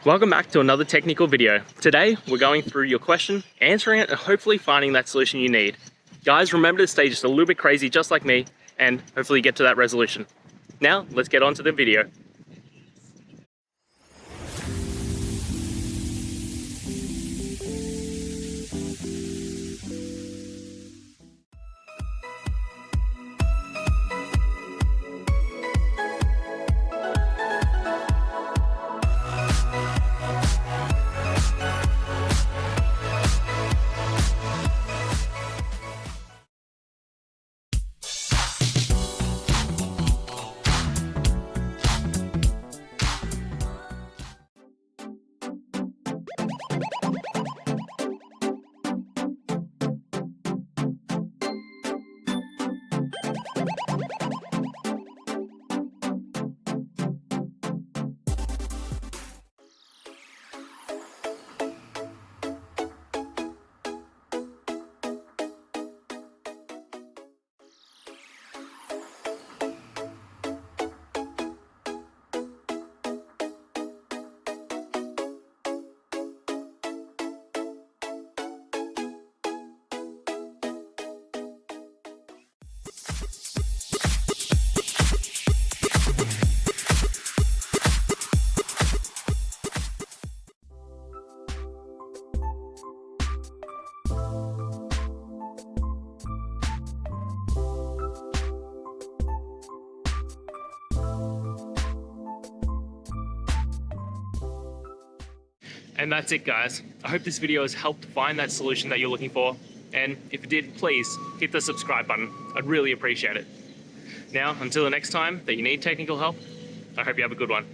Welcome back to another technical video. Today, we're going through your question, answering it, and hopefully finding that solution you need. Guys, remember to stay just a little bit crazy, just like me, and hopefully get to that resolution. Now, let's get on to the video. And that's it, guys. I hope this video has helped find that solution that you're looking for. And if it did, please hit the subscribe button. I'd really appreciate it. Now, until the next time that you need technical help, I hope you have a good one.